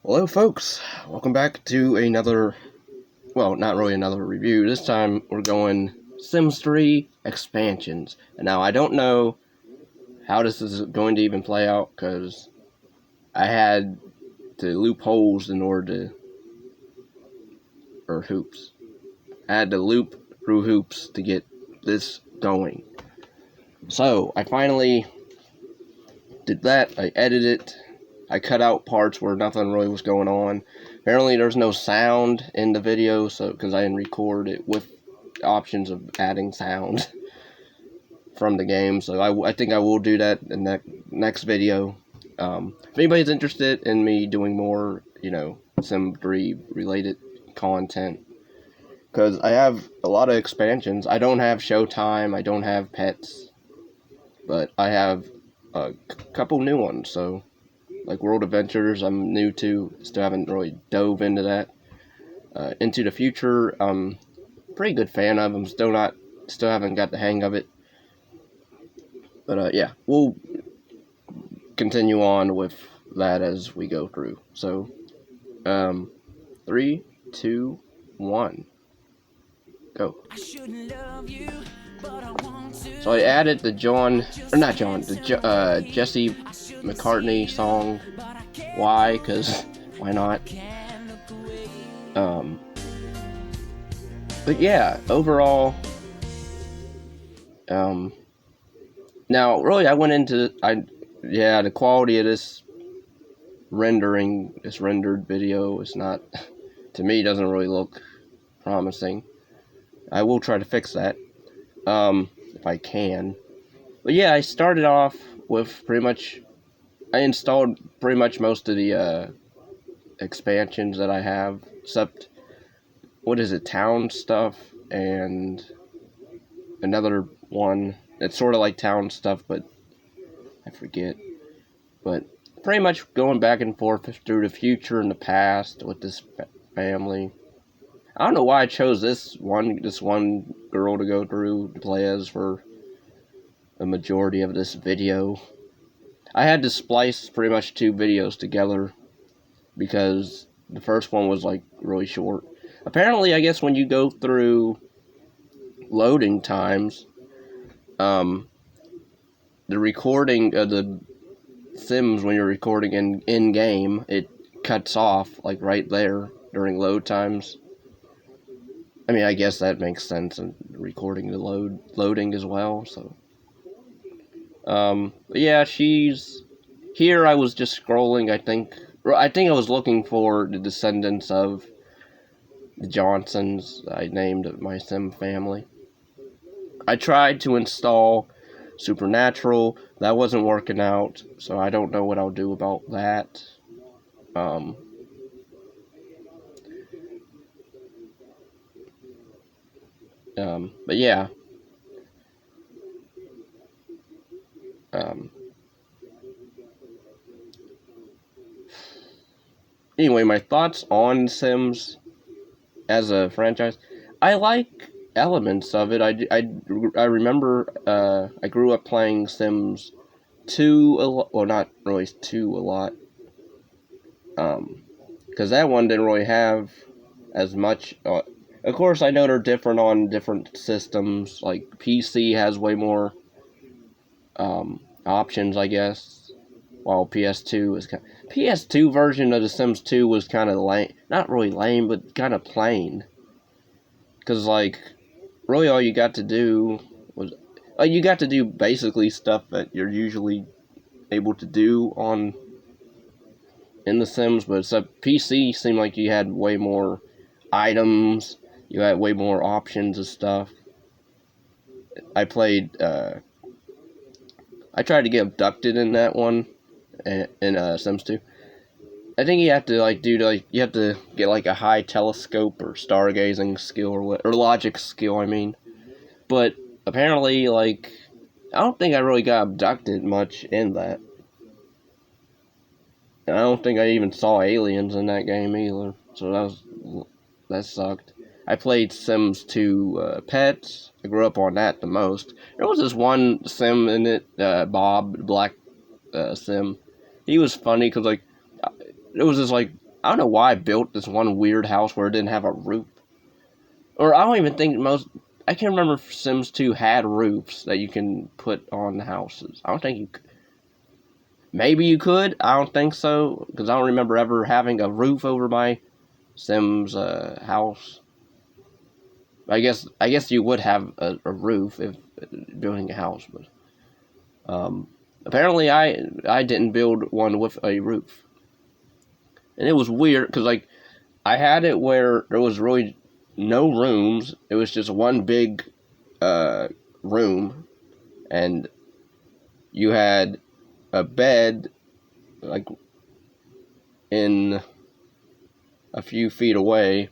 Hello folks, welcome back to another, well, not really another review. This time we're going Sims 3 expansions. And now I don't know how this is going to even play out because I had to loop holes in order to, or hoops. I had to loop through hoops to get this going. So I finally did that, I edited it. I cut out parts where nothing really was going on. Apparently there's no sound in the video, so because I didn't record it with options of adding sound from the game, so I think I will do that in the next video. If anybody's interested in me doing more, Sim 3 related content, because I have a lot of expansions. I don't have Showtime, I don't have pets, but I have a couple new ones, so like World Adventures, I'm new to. Still haven't really dove into that. Into the Future, pretty good fan of. I'm still haven't got the hang of it. But yeah, we'll continue on with that as we go through. So, 3, 2, 1, go. So I added the Jesse McCartney song. Why? Because why not? But yeah, overall, now really I went into the quality of this rendered video is not, to me, doesn't really look promising. I will try to fix that, if I can. But yeah, I started off with I installed pretty much most of the expansions that I have, except, town stuff, and another one. It's sort of like town stuff, but I forget. But pretty much going back and forth through the future and the past with this family. I don't know why I chose this one girl to go through to play as for the majority of this video. I had to splice pretty much two videos together because the first one was like really short. Apparently, I guess when you go through loading times, the recording of the Sims, when you're recording in game, it cuts off like right there during load times. I mean, I guess that makes sense in recording the loading as well. So, but yeah, she's here. I was just scrolling. I think I was looking for the descendants of the Johnsons. I named my Sim family. I tried to install Supernatural. That wasn't working out, so I don't know what I'll do about that. But yeah. Anyway, my thoughts on Sims as a franchise. I like elements of it. I remember I grew up playing Sims 2 a lot. Well, not really 2 a lot. Because that one didn't really have as much. Of course, I know they're different on different systems. Like PC has way more options, I guess, while PS2 version of The Sims 2 was kind of lame. Not really lame, but kind of plain. Because like, really, all you got to do was you got to do basically stuff that you're usually able to do in The Sims, but except PC seemed like you had way more items, you had way more options of stuff. I tried to get abducted in that one, in Sims 2. I think you have to you have to get like a high telescope or stargazing skill or logic skill, I mean. But apparently, I don't think I really got abducted much in that. And I don't think I even saw aliens in that game either. So that sucked. I played Sims 2 Pets. I grew up on that the most. There was this one Sim in it, Bob, the black Sim. He was funny because, there was this, I don't know why I built this one weird house where it didn't have a roof. Or I don't even think I can't remember if Sims 2 had roofs that you can put on the houses. I don't think you could. Maybe you could. I don't think so, because I don't remember ever having a roof over my Sims house. I guess you would have a roof if building a house, but apparently I didn't build one with a roof, and it was weird because like I had it where there was really no rooms. It was just one big room, and you had a bed like in a few feet away,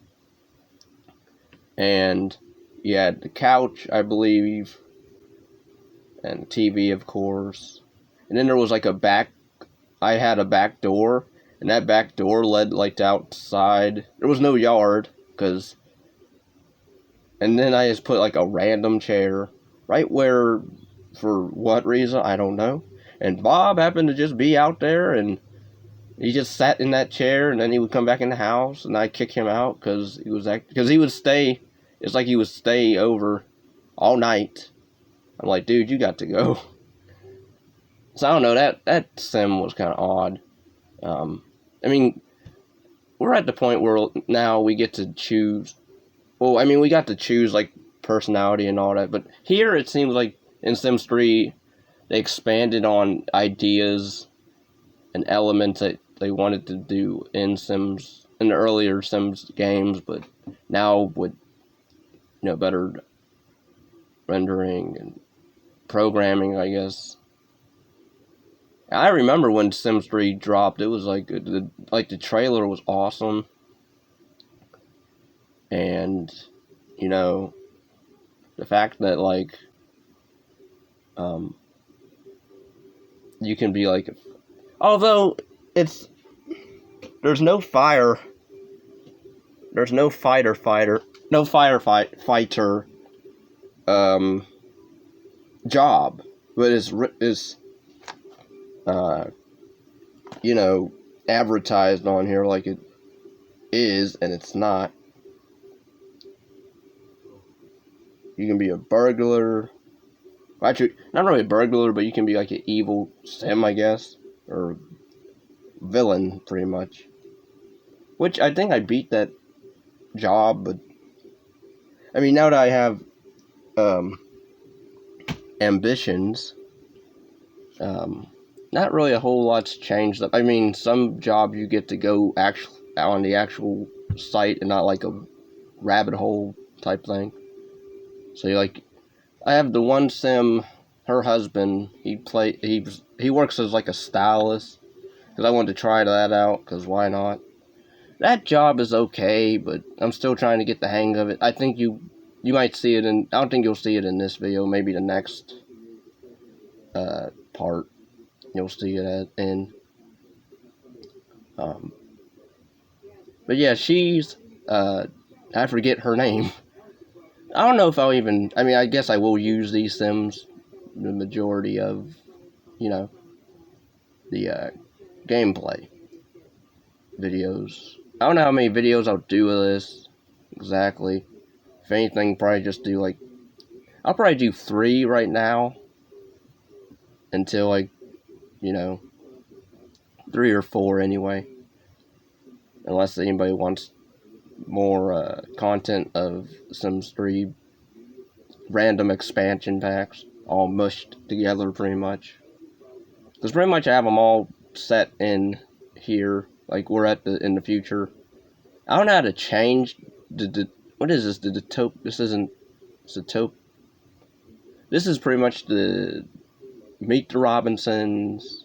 and you had the couch, I believe, and the TV, of course. And then there was like I had a back door, and that back door led like to outside. There was no yard, and then I just put like a random chair right where, for what reason, I don't know. And Bob happened to just be out there, and he just sat in that chair, and then he would come back in the house, and I'd kick him out because he would stay. It's like he would stay over all night. I'm like, dude, you got to go. So I don't know, that sim was kind of odd. I mean, we're at the point where now we get to choose. Well, I mean, we got to choose like personality and all that, but here it seems like in Sims 3 they expanded on ideas and elements that they wanted to do in the earlier Sims games, but now with better rendering and programming, I guess. I remember when Sims 3 dropped, it was like the trailer was awesome, and the fact that like you can be like, although there's no fighter job, but is advertised on here like it is, and it's not. You can be a burglar. Actually, not really a burglar, but you can be like an evil sim, I guess, or villain, pretty much. Which I think I beat that job, but I mean, now that I have ambitions, not really a whole lot's changed. I mean, some job you get to go on the actual site and not like a rabbit hole type thing. So I have the one sim, her husband. He works as like a stylist because I wanted to try that out because why not? That job is okay, but I'm still trying to get the hang of it. I think you might see it in. I don't think you'll see it in this video. Maybe the next part you'll see it in. But yeah, she's I forget her name. I don't know if I'll even. I mean, I guess I will use these sims the majority of the gameplay videos. I don't know how many videos I'll do of this exactly. If anything, probably just do like, I'll probably do 3 right now until 3 or 4 anyway. Unless anybody wants more content of Sims 3 random expansion packs, all mushed together pretty much. Because pretty much I have them all set in here, like we're in the future. I don't know how to change what is this? This isn't Zootopia. This is pretty much the Meet the Robinsons,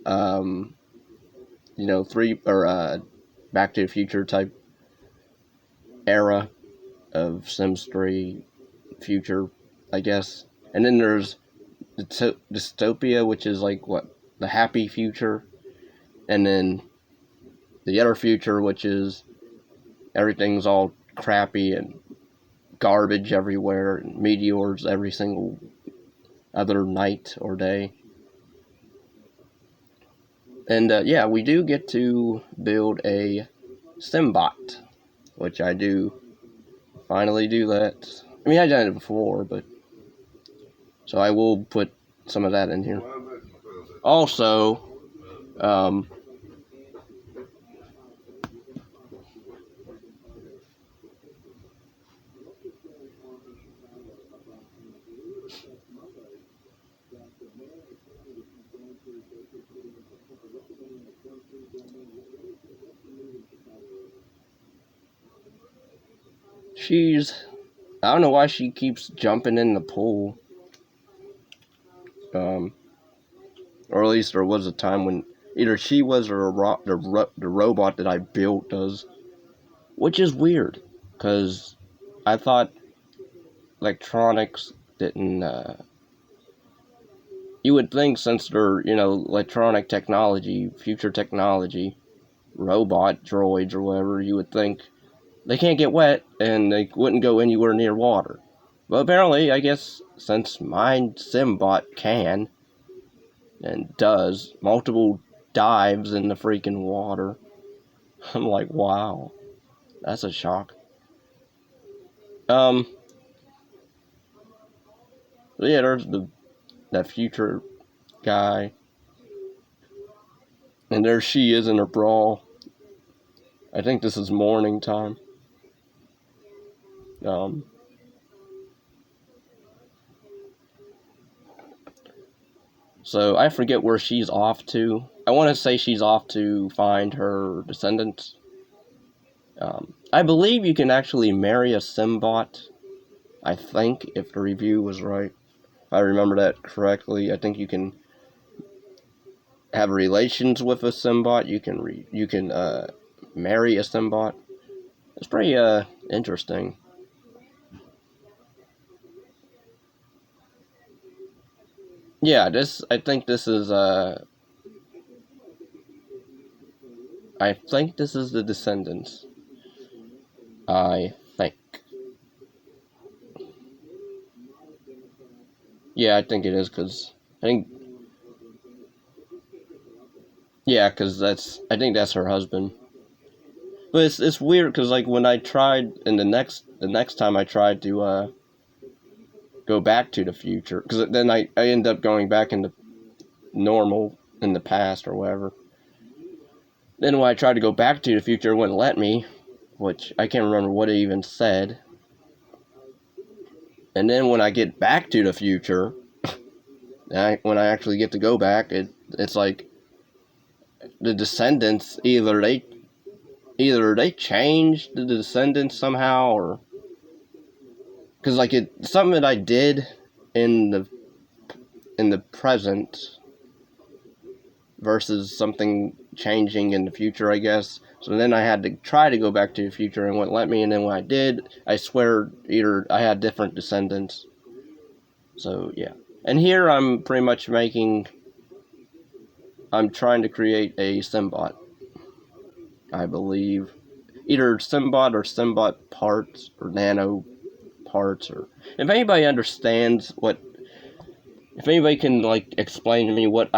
3 or Back to the Future type era of Sims 3 future, I guess. And then there's Dystopia, which is like the happy future, and then the other future, which is everything's all crappy and garbage everywhere and meteors every single other night or day. And yeah, we do get to build a Simbot, which I do finally do that. I mean, I've done it before, but so I will put some of that in here. Also, um, I don't know why she keeps jumping in the pool. Or at least there was a time when either she was or the robot that I built does, which is weird, because I thought electronics didn't. You would think since they're electronic technology, future technology, robot droids or whatever, you would think they can't get wet and they wouldn't go anywhere near water. But apparently, I guess since my Simbot can and does multiple dives in the freaking water, I'm like, wow, that's a shock. Um, yeah, there's that future guy, and there she is in her bra. I think this is morning time. Um, so I forget where she's off to. I want to say she's off to find her descendants. I believe you can actually marry a Simbot. I think, if the review was right. If I remember that correctly, I think you can have relations with a Simbot. You can marry a Simbot. It's pretty interesting. Yeah, I think this is the descendants. I think. Yeah, I think it is, because I think. Yeah, because I think that's her husband. But it's weird, because like when I tried, and the next time I tried to go back to the future, because then I end up going back into normal in the past or whatever. Then when I tried to go back to the future, it wouldn't let me, which I can't remember what it even said. And then when I get back to the future, when I actually get to go back, it's like the descendants either they changed the descendants somehow, or because like something that I did in the present versus something changing in the future, I guess. So then I had to try to go back to the future and wouldn't let me, and then when I did, I swear either I had different descendants. So yeah. And here I'm pretty much I'm trying to create a Simbot, I believe. Either Simbot or Simbot parts or nano parts, or if anybody understands if anybody can like explain to me what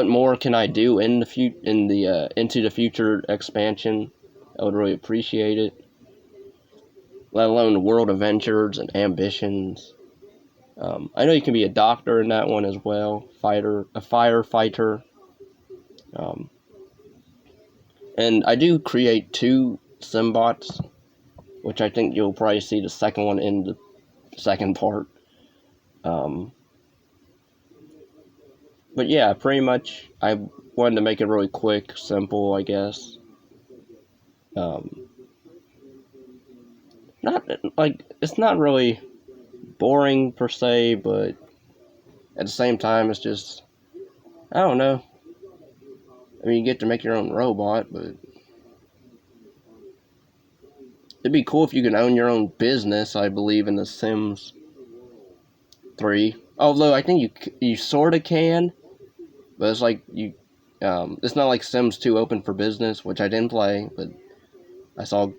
more can I do in the Into the Future expansion, I would really appreciate it. Let alone World Adventures and Ambitions. I know you can be a doctor in that one as well, a firefighter. Um, and I do create 2 Simbots, which I think you'll probably see the second one in the second part. But yeah, pretty much I wanted to make it really quick, simple, I guess. Um, not like it's not really boring per se, but at the same time, it's just I don't know. I mean, you get to make your own robot, but it'd be cool if you can own your own business. I believe in The Sims 3, although I think you sort of can, but it's like it's not like Sims 2 Open for Business, which I didn't play, but I saw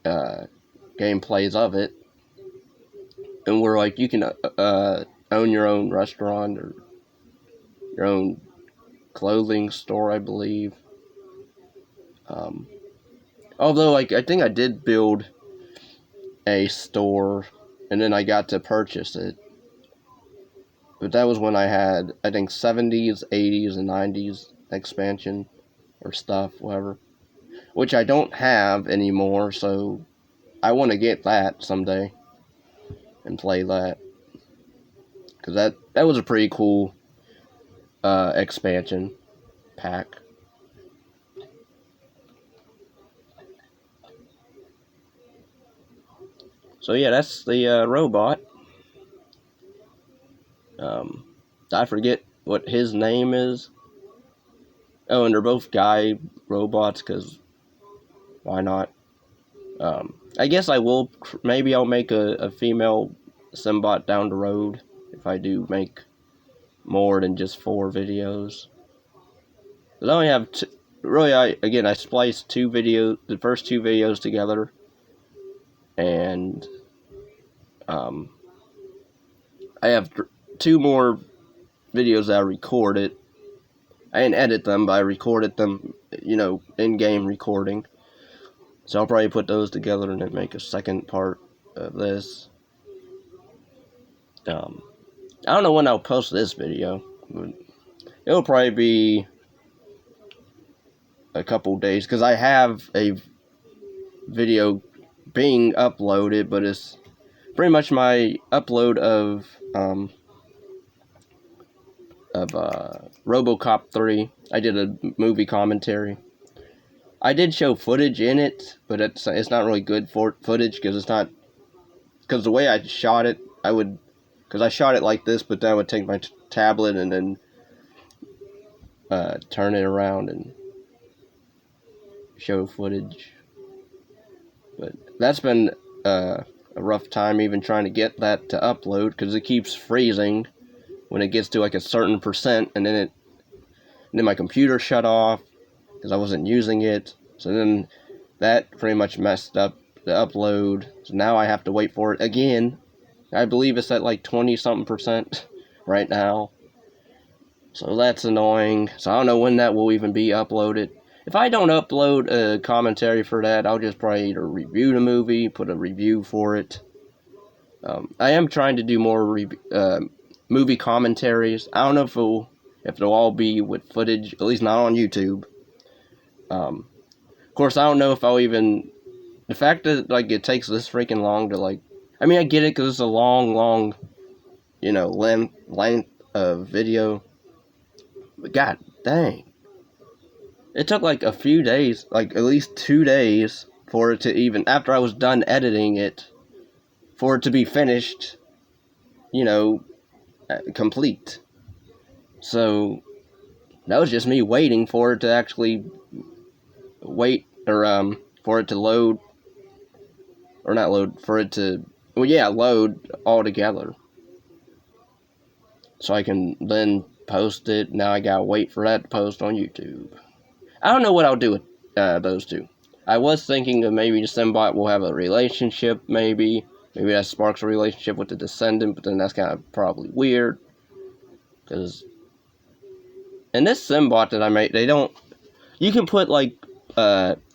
gameplays of it, and where like you can own your own restaurant or your own clothing store, I believe. Although, like, I think I did build a store, and then I got to purchase it. But that was when I had, I think, 70s, 80s, and 90s expansion, or stuff, whatever. Which I don't have anymore, so I want to get that someday, and play that. Because that was a pretty cool expansion pack. So yeah, that's the robot. I forget what his name is. Oh, and they're both guy robots, because why not? I guess I will, maybe I'll make a female Simbot down the road, if I do make more than just 4 videos. Because I only have really, I spliced 2 videos, the first 2 videos together, and I have 2 more videos that I recorded. I didn't edit them, but I recorded them, in-game recording. So I'll probably put those together and then make a second part of this. I don't know when I'll post this video, but it'll probably be a couple days, because I have a video being uploaded, but it's pretty much my upload of RoboCop 3. I did a movie commentary. I did show footage in it, but it's not really good footage, because the way I shot it, because I shot it like this, but then I would take my tablet and then turn it around and show footage. But that's been a rough time, even trying to get that to upload, because it keeps freezing when it gets to like a certain percent, and then my computer shut off because I wasn't using it. So then that pretty much messed up the upload. So now I have to wait for it again. I believe it's at like 20-something% right now. So that's annoying. So I don't know when that will even be uploaded. If I don't upload a commentary for that, I'll just probably either review the movie, put a review for it. I am trying to do more movie commentaries. I don't know if they'll all be with footage, at least not on YouTube. Of course, I don't know if I'll even... The fact that, like, it takes this freaking long to, like... I mean, I get it, because it's a long, length of video. But god dang. It took, like, a few days, like, at least 2 days, for it to even... After I was done editing it, for it to be finished, complete. So, that was just me waiting for it to actually for it to load, or not load, for it to, load all together. So I can then post it. Now I gotta wait for that to post on YouTube. I don't know what I'll do with those 2. I was thinking that maybe the Simbot will have a relationship, maybe that sparks a relationship with the Descendant, but then that's kind of probably weird. Because in this Simbot that I made, you can put, like,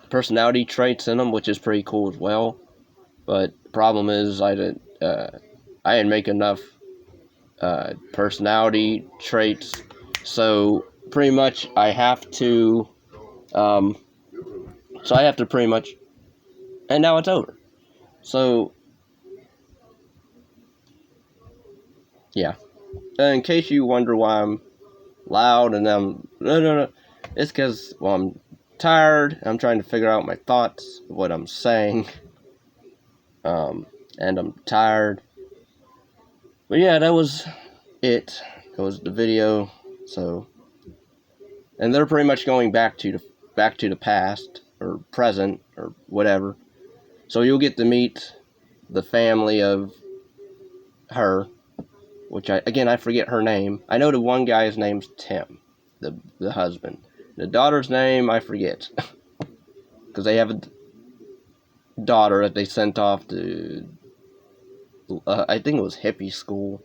personality traits in them, which is pretty cool as well. But the problem is, I didn't make enough personality traits, so pretty much I have to pretty much, and now it's over. So yeah, in case you wonder why I'm loud and no, it's because, well, I'm tired. I'm trying to figure out my thoughts, what I'm saying, and I'm tired. But yeah, that was it. It was the video. So, and they're pretty much going back to the past, or present, or whatever. So you'll get to meet the family of her, which I forget her name. I know the one guy's name's Tim, the husband. The daughter's name I forget, because they have a daughter that they sent off to, I think it was hippie school.